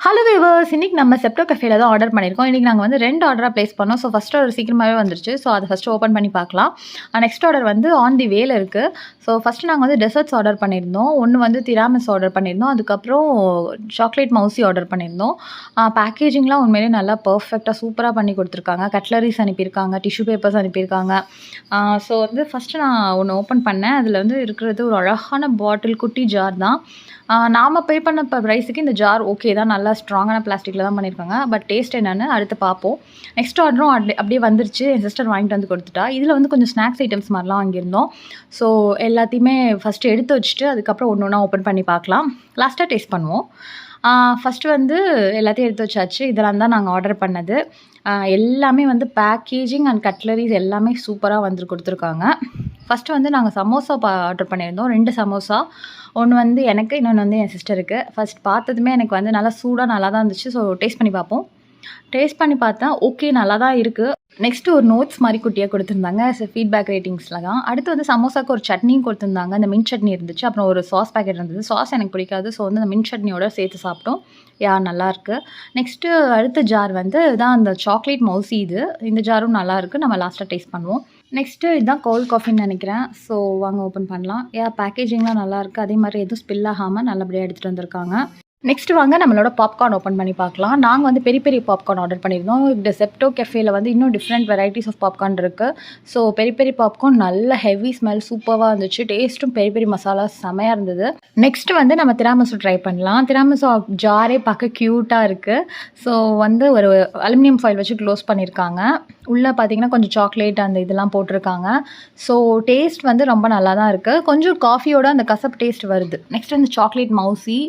Hello viewers, இன்னைக்கு நம்ம செப்டோ கஃபேல தான் ஆர்டர் பண்ணியிருக்கோம். இன்னைக்கு நாங்கள் வந்து 2 ஆர்டராக ப்ளேஸ் பண்ணோம். ஸோ ஃபஸ்ட் ஆர்டர் சீக்கிரமாகவே வந்துருச்சு. ஸோ அதை ஃபஸ்ட்டு ஓப்பன் பண்ணி பார்க்கலாம். நெக்ஸ்ட் ஆர்டர் வந்து ஆன் தி வேல இருக்குது. ஸோ ஃபஸ்ட்டு நாங்கள் வந்து டெசர்ட்ஸ் ஆர்டர் பண்ணியிருந்தோம். ஒன்று வந்து திராமிஸ் ஆர்டர் பண்ணியிருந்தோம். அதுக்கப்புறம் சாக்லேட் மவுசி ஆர்டர் பண்ணியிருந்தோம். பேக்கேஜிங்லாம் உண்மையிலே நல்லா பர்ஃபெக்டாக சூப்பராக பண்ணி கொடுத்துருக்காங்க. கட்லரிஸ் அனுப்பியிருக்காங்க, டிஷ்யூ பேப்பர்ஸ் அனுப்பியிருக்காங்க. ஸோ வந்து ஃபஸ்ட்டு நான் ஒன்று ஓப்பன் பண்ணேன். அதில் வந்து இருக்கிறது ஒரு அழகான பாட்டில், குட்டி ஜார் தான். நாம் பே பண்ண ப்ரைஸுக்கு இந்த ஜார் ஓகே தான், நல்லா ஸ்ட்ராங்கான பிளாஸ்டிக்கில் தான் பண்ணியிருக்காங்க. பட் டேஸ்ட் என்னென்னு அடுத்து பார்ப்போம். நெக்ஸ்ட் ஆர்டரும் அப்படியே வந்துருச்சு. என் சிஸ்டர் வாங்கிட்டு வந்து கொடுத்துட்டா. இதில் வந்து கொஞ்சம் ஸ்நாக்ஸ் ஐட்டம்ஸ் மாதிரிலாம் வாங்கியிருந்தோம். ஸோ எல்லாத்தையுமே ஃபஸ்ட்டு எடுத்து வச்சுட்டு அதுக்கப்புறம் ஒன்று ஒன்றா ஓப்பன் பண்ணி பார்க்கலாம். லாஸ்ட்டாக டேஸ்ட் பண்ணுவோம். ஃபஸ்ட்டு வந்து எல்லாத்தையும் எடுத்து வச்சாச்சு. இதெல்லாம் தான் நாங்கள் ஆர்டர் பண்ணது. எல்லாமே வந்து பேக்கேஜிங் அண்ட் கட்லரிஸ் எல்லாமே சூப்பராக வந்து கொடுத்துருக்காங்க. ஃபஸ்ட்டு வந்து நாங்கள் சமோசா ஆர்டர் பண்ணியிருந்தோம். 2 சமோசா. ஒன்று வந்து எனக்கு, இன்னொன்று வந்து என் சிஸ்டருக்கு. ஃபஸ்ட் பார்த்ததுமே எனக்கு வந்து நல்லா சூடாக நல்லா தான் இருந்துச்சு. ஸோ டேஸ்ட் பண்ணி பார்ப்போம். டேஸ்ட் பண்ணி பார்த்தா ஓகே, நல்லா தான் இருக்குது. நெக்ஸ்ட்டு ஒரு நோட்ஸ் மாதிரி குட்டியாக கொடுத்துருந்தாங்க. ஃபீட்பேக் ரேட்டிங்ஸில் தான். அடுத்து வந்து சமோசாவுக்கு ஒரு சட்னியும் கொடுத்துருந்தாங்க. அந்த மின்ட் சட்னி இருந்துச்சு. அப்புறம் ஒரு சாஸ் பேக்கெட் இருந்தது. சாஸ் எனக்கு பிடிக்காது. ஸோ வந்து அந்த மின்ட் சட்னியோட சேர்த்து சாப்பிட்டோம். நல்லாயிருக்கு. நெக்ஸ்ட்டு அடுத்த ஜார் வந்து இதான் அந்த சாக்லேட் மவுசி. இந்த ஜாரும் நல்லாயிருக்கு. நம்ம லாஸ்ட்டாக டேஸ்ட் பண்ணுவோம். நெக்ஸ்ட்டு இதுதான் கோல்ட் காஃபின்னு நினைக்கிறேன். ஸோ வாங்க ஓப்பன் பண்ணலாம். பேக்கேஜிங்லாம் நல்லாயிருக்கு. அதே மாதிரி எதுவும் ஸ்பில் ஆகாமல் நல்லபடியாக எடுத்துகிட்டு வந்திருக்காங்க. நெக்ஸ்ட்டு வாங்க நம்மளோட பாப்கார்ன் ஓப்பன் பண்ணி பார்க்கலாம். நாங்கள் வந்து பெரிய பெரிய பாப்கார்ன் ஆர்டர் பண்ணியிருந்தோம். இந்த செப்டோ கெஃபேல வந்து இன்னும் டிஃப்ரெண்ட் வெரைட்டிஸ் ஆஃப் பாப்கார்ன் இருக்குது. ஸோ பெரிய பெரிய பாப்கார்ன் நல்ல ஹெவி ஸ்மெல் சூப்பராக இருந்துச்சு. டேஸ்ட்டும் பெரிய பெரிய மசாலா செமையாக இருந்தது. நெக்ஸ்ட்டு வந்து நம்ம திராமிசு ட்ரை பண்ணலாம். திராமிசு ஜாரே பார்க்க க்யூட்டாக இருக்குது. ஸோ வந்து ஒரு அலுமினியம் ஃபாயில் வச்சு க்ளோஸ் பண்ணியிருக்காங்க. உள்ளே பார்த்தீங்கன்னா கொஞ்சம் சாக்லேட் அந்த இதெல்லாம் போட்டிருக்காங்க. ஸோ டேஸ்ட் வந்து ரொம்ப நல்லா தான் இருக்குது. கொஞ்சம் காஃபியோட அந்த கசப்பு டேஸ்ட் வருது. நெக்ஸ்ட் வந்து சாக்லேட் மவுசி.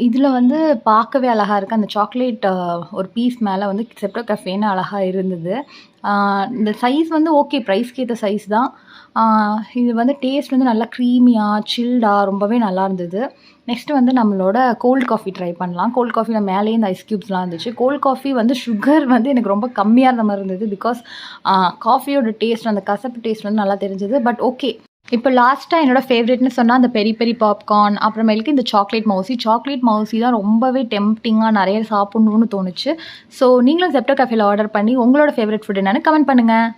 இதில் வந்து பார்க்கவே அழகாக இருக்குது. அந்த சாக்லேட் ஒரு பீஸ் மேலே வந்து செப்டோ கஃபேன்னு அழகாக இருந்தது. இந்த சைஸ் வந்து ஓகே, ப்ரைஸ்க்கு ஏற்ற சைஸ் தான். இது வந்து டேஸ்ட் வந்து நல்லா க்ரீமியாக சில்டாக ரொம்பவே நல்லா இருந்தது. நெக்ஸ்ட்டு வந்து நம்மளோட கோல்டு காஃபி ட்ரை பண்ணலாம். கோல்டு காஃபியில் மேலேயே இந்த ஐஸ் க்யூப்ஸ்லாம் இருந்துச்சு. கோல்டு காஃபி வந்து சுகர் வந்து எனக்கு ரொம்ப கம்மியாக இருந்த மாதிரி இருந்தது. பிகாஸ் காஃபியோட டேஸ்ட், அந்த கசப்பு டேஸ்ட் வந்து நல்லா தெரிஞ்சது. But okay. இப்போ லாஸ்ட்டாக என்னோடய ஃபேவரெட்னு சொன்னால் அந்த பெரிய பெரிய பாப்கார்ன், அப்புறமேலுக்கு இந்த சாக்லேட் மவுசி தான் ரொம்பவே டெம்ப்டிங்காக நிறைய சாப்பிட்ணுன்னு தோணுச்சு. ஸோ நீங்களும் செப்டோ கஃபேல ஆர்டர் பண்ணி உங்களோட ஃபேவரெட் ஃபுட் என்னென்னு கமெண்ட் பண்ணுங்கள்.